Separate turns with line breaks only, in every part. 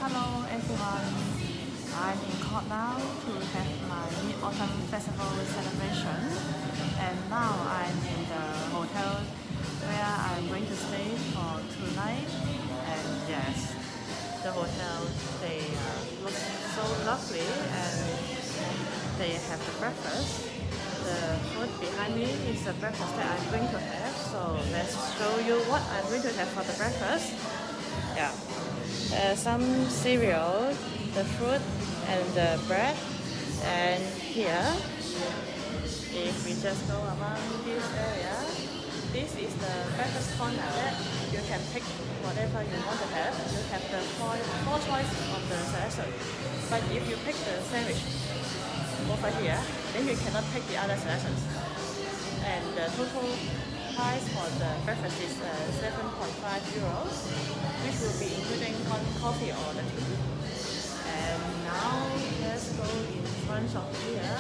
Hello everyone, I'm in Cork now to have my Mid-Autumn Festival celebration, and now I'm in the hotel where I'm going to stay for tonight. And yes, the hotel, they look so lovely, and they have the breakfast. The food behind me is the breakfast that I'm going to have, so let's show you what I'm going to have for the breakfast. Yeah. Some cereal, the fruit, and the bread. And here, if we just go around this area, this is the breakfast corner that you can pick whatever you want to have. You have the four choice of the selection. But if you pick the sandwich over here, then you cannot pick the other selections. And the total price for the breakfast is 7.5 euros, which will be including coffee or the tea. And now let's go in front of here.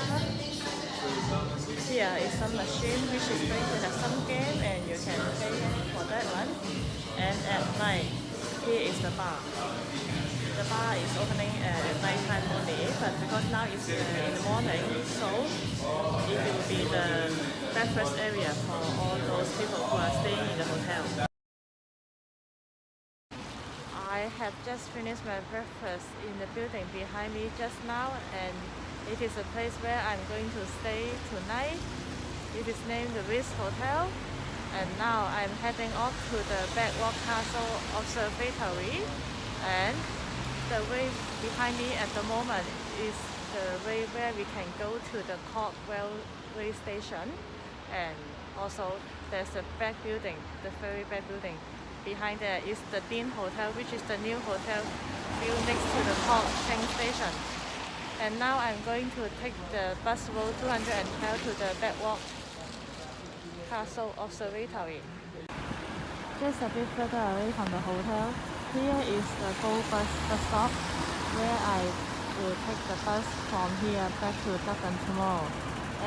Here is some machine which is going to have some game, and you can pay for that one. And at night, here is the bar. The bar is opening at night time only, but because now it's in the morning, so it will be the breakfast area for all those people who are staying in the hotel. I have just finished my breakfast in the building behind me just now, and it is a place where I'm going to stay tonight. It is named the Ritz Hotel, and now I'm heading off to the Blackrock Castle Observatory. And the way behind me at the moment is the way where we can go to the Cork railway station, and also there's a back building, the very back building. Behind there is the Dean Hotel, which is the new hotel built next to the Cork train station. And now I'm going to take the bus road 212 to the Bedwar Castle Observatory. Just a bit further away from the hotel, here is the Go bus stop where I will take the bus from here back to Dublin tomorrow.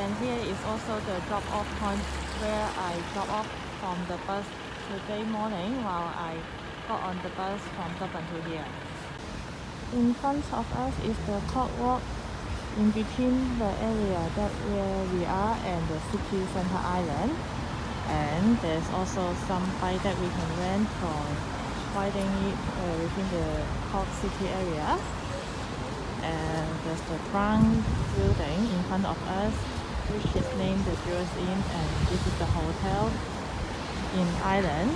And here is also the drop-off point where I drop off from the bus today morning while I got on the bus from Dublin to here. In front of us is the Cork Walk, in between the area that where we are and the city center island. And there's also some bike that we can rent for riding it within the Cork City area. And there's the brown building in front of us, which is named the Jewels Inn, and this is the hotel in Ireland.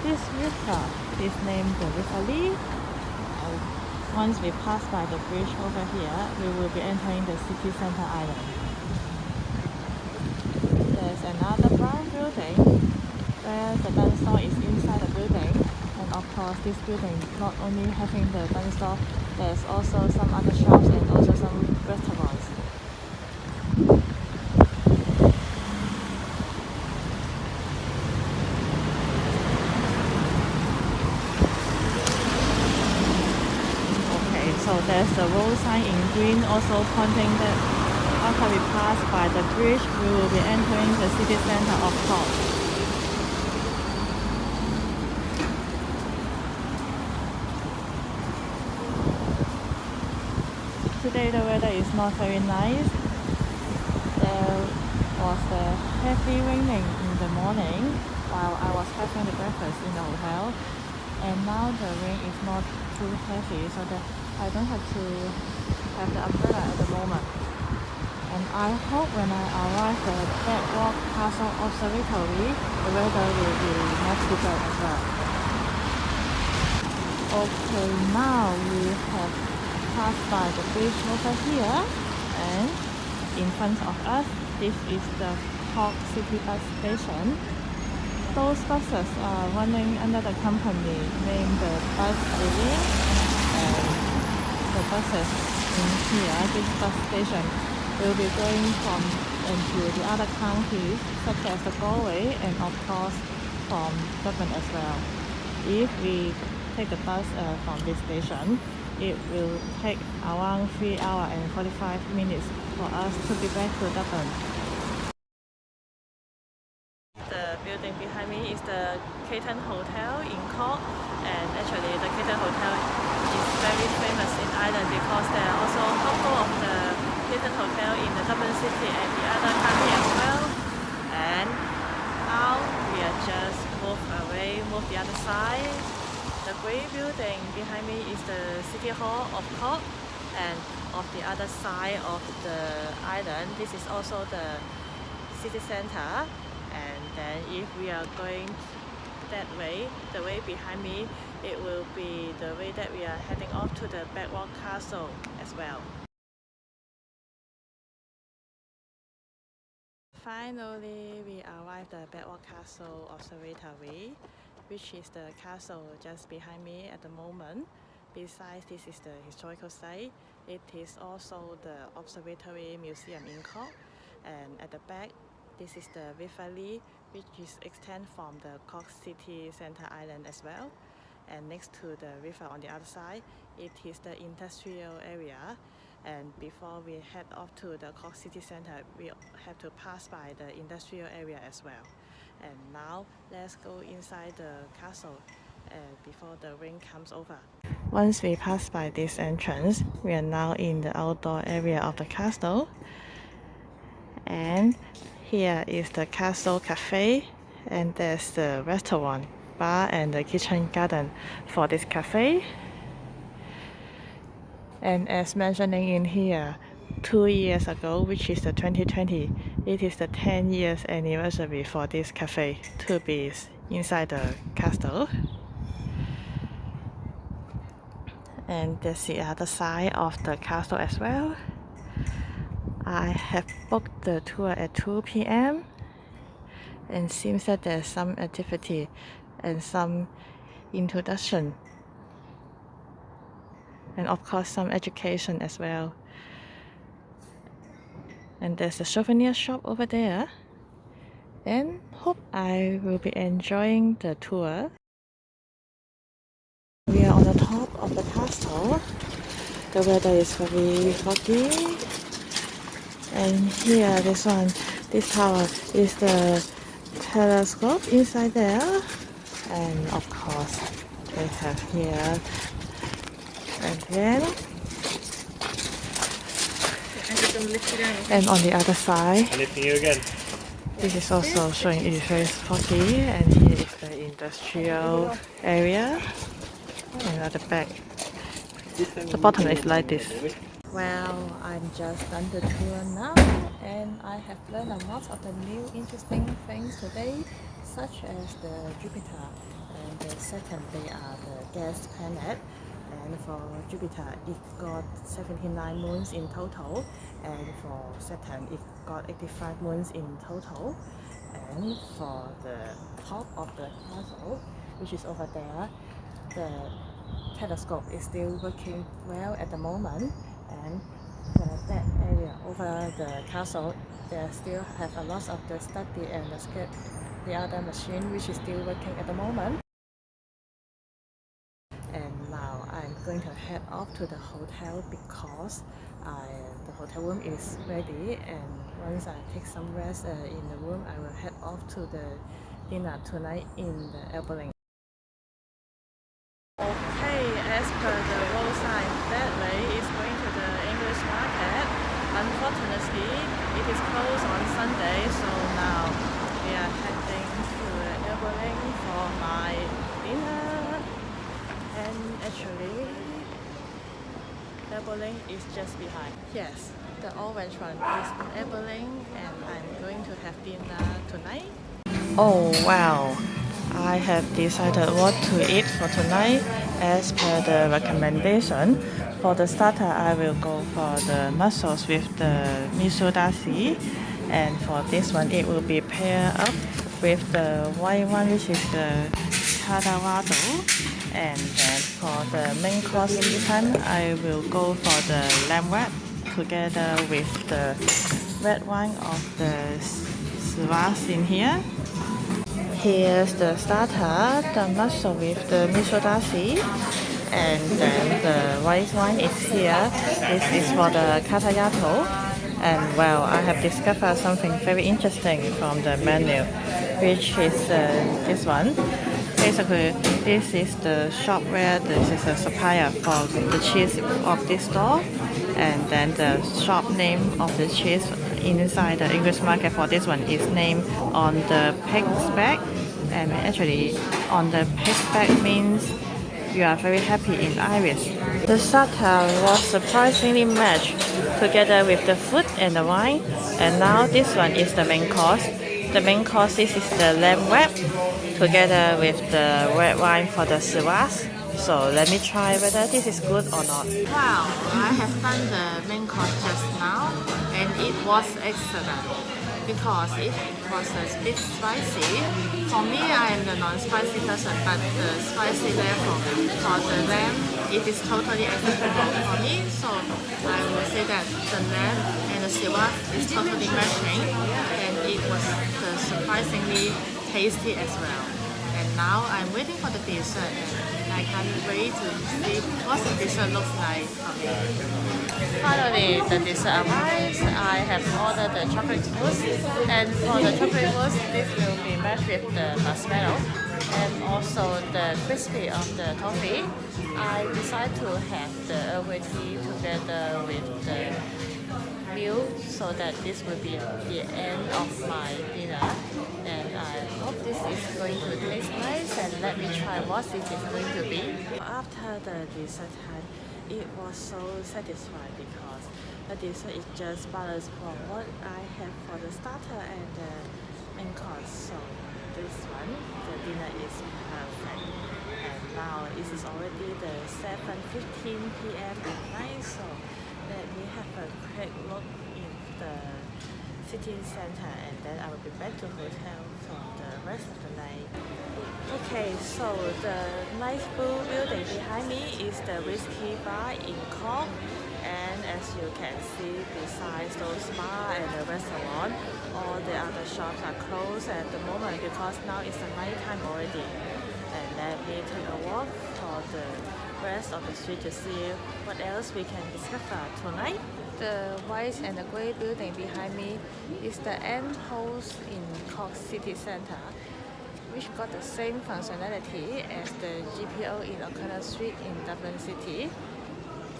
This river is named the River Lee. Once we pass by the bridge over here, we will be entering the city center island. There's another brown building where the gun store is inside the building, and of course this building not only having the gun store, there's also some other shops and also some restaurants. Okay, so there's the road sign in green also pointing that after we pass by the bridge, we will be entering the city center of Cork. Today the weather is not very nice. There was a heavy raining in the morning while I was having the breakfast in the hotel, and now the rain is not too heavy, so that I don't have to have the umbrella at the moment. And I hope when I arrive at Bedwar Castle Observatory, the weather will be not too bad as well. Okay, now we have passed by the bridge over here, and in front of us, this is the Cork City bus station. Those buses are running under the company named the Bus Living, and the buses in here, this bus station, will be going from into the other counties such as the Galway and of course from Dublin as well. If we take the bus from this station, it will take around 3 hours and 45 minutes for us to be back to Dublin. The building behind me is the Caton Hotel in Cork, and actually the Caton Hotel hotel in the Dublin city and the other country as well. And now we are just move the other side. The grey building behind me is the City Hall of Cork, and of the other side of the island, this is also the city center. And then if we are going that way, the way behind me, it will be the way that we are heading off to the Blackrock Castle as well. Finally, we arrived at Bedwar Castle Observatory, which is the castle just behind me at the moment. Besides, this is the historical site. It is also the observatory museum in Cork. And at the back, this is the River Lee, which is extend from the Cork city center island as well. And next to the river on the other side, it is the industrial area. And before we head off to the Cork city center, we have to pass by the industrial area as well. And now let's go inside the castle before the rain comes over. Once we pass by this entrance, we are now in the outdoor area of the castle. And here is the castle cafe, and there's the restaurant, bar and the kitchen garden for this cafe. And as mentioning in here, 2 years ago, which is the 2020, it is the 10 years anniversary for this cafe to be inside the castle. And that's the other side of the castle as well. I have booked the tour at 2 p.m. and seems that there's some activity and some introduction, and of course some education as well. And there's a souvenir shop over there, and hope I will be enjoying the tour. We are on the top of the castle. The weather is very foggy, and here this tower is the telescope inside there. And of course they have here, and then and on the other side, this is also showing it is very foggy. And here is the industrial area, and at the back the bottom is like this. Well, I'm just done the tour now, and I have learned a lot of the new interesting things today, such as the Jupiter and the Saturn. They are the gas planet, and for Jupiter it got 79 moons in total, and for Saturn it got 85 moons in total. And for the top of the castle, which is over there, the telescope is still working well at the moment. And for that area over the castle, they still have a lot of the study and the other machine which is still working at the moment. And now I'm going to head off to the hotel because the hotel room is ready, and once I take some rest in the room, I will head off to the dinner tonight in the airport. Okay, as per the road sign, that way is going to the English market. Unfortunately, it is closed on Sunday, so now we are heading to the airport for my dinner. And actually, the airport is just behind. Yes, the orange one is airport, and I'm going to have dinner tonight. Oh wow! I have decided what to eat for tonight as per the recommendation. For the starter, I will go for the mussels with the miso dashi, and for this one it will be paired up with the white one, which is the cadavado. And then for the main course this time, I will go for the lamb wrap together with the red wine of the Sivas in here. Here's the starter, the mussel with the miso dashi, and then the white wine is here. This is for the katayato. And well, I have discovered something very interesting from the menu, which is this one. Basically, this is the shop where this is a supplier for the cheese of this store, and then the shop name of the cheese inside the English market for this one is named on the pig's back, and actually on the pig's back means you are very happy in Irish. The starter was surprisingly matched together with the food and the wine, and now this one is the main course. The main course, this is the lamb wrap together with the red wine for the sirras. So let me try whether this is good or not. Wow, I have done the main course just now, and it was excellent because it was a bit spicy. For me, I am the non-spicy person, but the spicy level for the lamb, it is totally acceptable for me. So I will say that the lamb and the sirras is totally matching, and it was surprisingly tasty as well. And now I'm waiting for the dessert, and I can't wait to see what the dessert looks like for me. Finally, the dessert arrives. I have ordered the chocolate mousse, and for the chocolate mousse, this will be matched with the marshmallow and also the crispy of the toffee. I decided to have the Earl Grey tea together with the meal, so that this will be the end of my dinner, and I hope this is going to taste nice, and let me try what it is going to be. After the dessert time, it was so satisfying because the dessert is just balanced from what I have for the starter and the main course. So this one, the dinner is perfect. And now it is already the 7:15 p.m. at night, so let me have a quick look in the city center, and then I will be back to hotel for the rest of the night. Okay, so the nice blue building behind me is the whiskey bar in Cork, and as you can see, besides those bar and the restaurant, all the other shops are closed at the moment because now it's the night time already. And let me take a walk for the rest of the street to see what else we can discover tonight. The white and the grey building behind me is the end house in Cork City Centre, which got the same functionality as the GPO in O'Connell Street in Dublin City.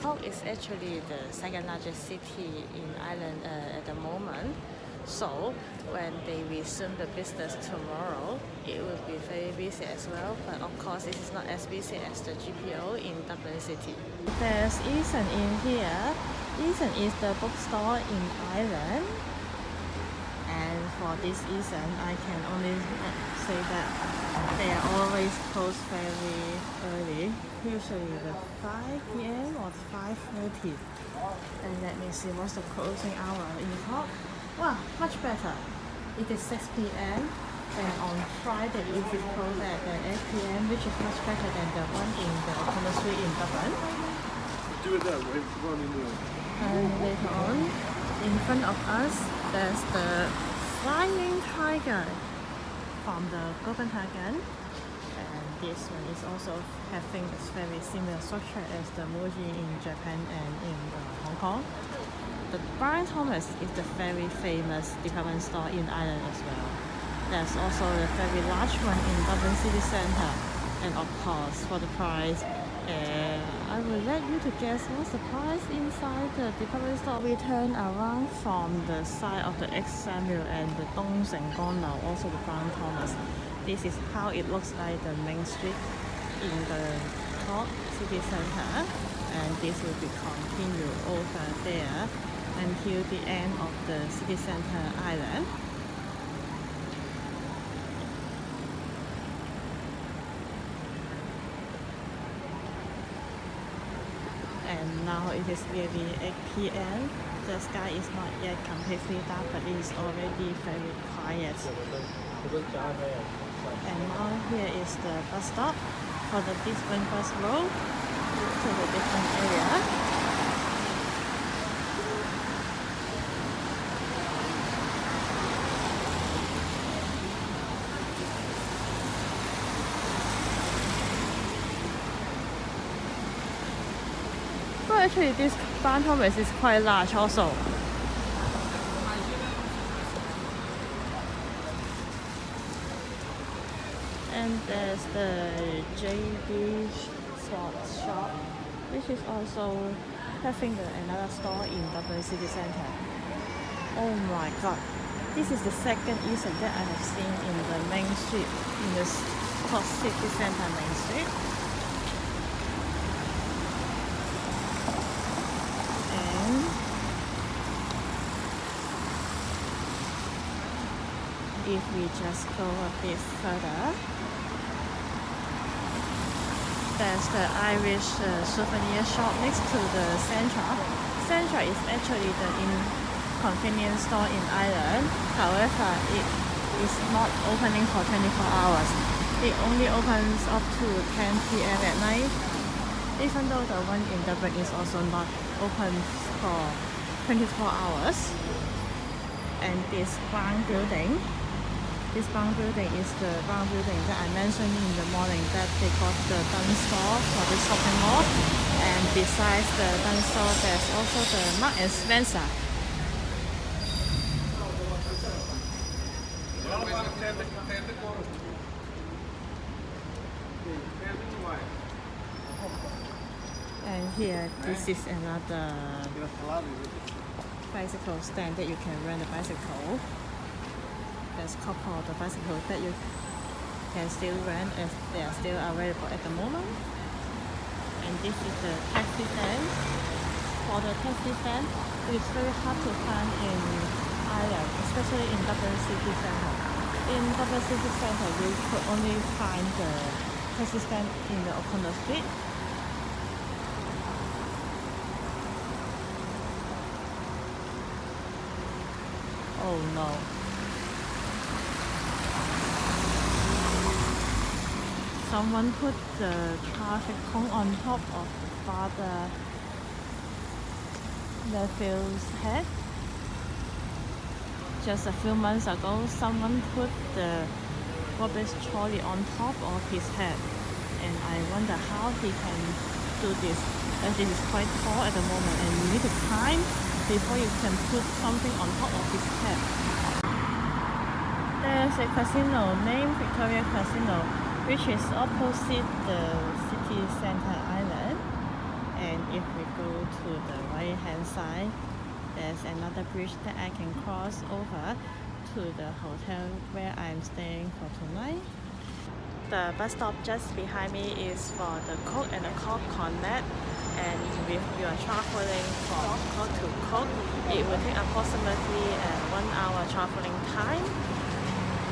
Cork is actually the second largest city in Ireland at the moment. So when they resume the business tomorrow, it will be very busy as well. But of course, it is not as busy as the GPO in Dublin City. There's Eason in here. Eason is the bookstore in Ireland. And for this Eason, I can only say that they are always closed very early, usually at 5 p.m. or 5:30. And let me see what's the closing hour in Cork. Wow, much better. It is 6 p.m. and on Friday it is closed at 8 p.m., which is much better than the one in the O'Connell Street in Dublin.
Do it that way, run in there.
And later on, in front of us, there's the Flying Tiger from the Copenhagen. And this one is also having a very similar structure as the Muji in Japan and in Hong Kong. The Brian Thomas is the very famous department store in Ireland as well. There's also a very large one in Dublin City Centre. And of course, for the price, I will let you to guess what's the price inside the department store. We turn around from the side of the Ex-Samuel and the Dong Seng Gong now, also the Brian Thomas. This is how it looks like the main street in the Cork City Centre, and this will be continued over there until the end of the city centre island. And now it is nearly 8 p.m. The sky is not yet completely dark, but it is already very quiet. And now here is the bus stop for the different bus road to the different area. Well, actually this Brian Thomas is quite large also. And And there's the JD Sports Shop, which is also having another store in Dublin City Centre. Oh my god, this is the second insect that I have seen in the main street, in the Cork City Centre main street. And if we just go a bit further, there's the Irish souvenir shop next to the Centra. Centra is actually the convenience store in Ireland. However, it is not opening for 24 hours. It only opens up to 10 p.m. at night, even though the one in Dublin is also not open for 24 hours. And this brown building is the brown building that I mentioned in the morning that they got the Dun store for the shopping mall. And besides the Dun store, there's also the Marks and Spencer. And here, this is another bicycle stand that you can rent a bicycle. There's a couple of the bicycles that you can still rent as they are still available at the moment. And this is the taxi stand. For the taxi stand, it is very hard to find in Ireland, especially in Dublin City Centre. In Dublin City Centre, you could only find the taxi stand in the O'Connell Street. Oh no. Someone put the traffic cone on top of Father Nephew's head. Just a few months ago, someone put the rubbish trolley on top of his head. And I wonder how he can do this, as this is quite tall at the moment and you need to climb before you can put something on top of his head. There's a casino named Victoria Casino, which is opposite the city center island. And if we go to the right hand side, there's another bridge that I can cross over to the hotel where I'm staying for tonight. The bus stop just behind me is for the Cork and the Cork Connect. And if you are traveling from Cork to Cork, it will take approximately 1 hour traveling time.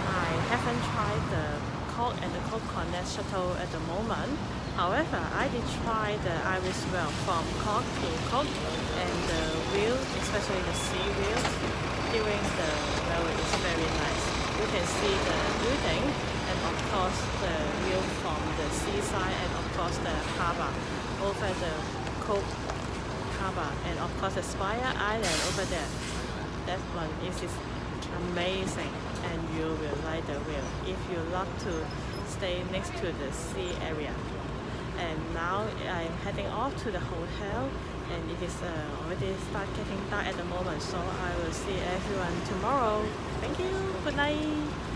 I haven't tried the Cork and the Cork Connect shuttle at the moment. However, I did try the Irish Rail from Cork to Cork, and the view, especially the sea view, during the railway is very nice. You can see the building and of course the view from the seaside and of course the harbour over the Cork harbour and of course the Spire Island over there. That one is amazing and you will like the view if you love to stay next to the sea area. And now I'm heading off to the hotel and it is already start getting dark at the moment, so I will see everyone tomorrow. Thank you, good night.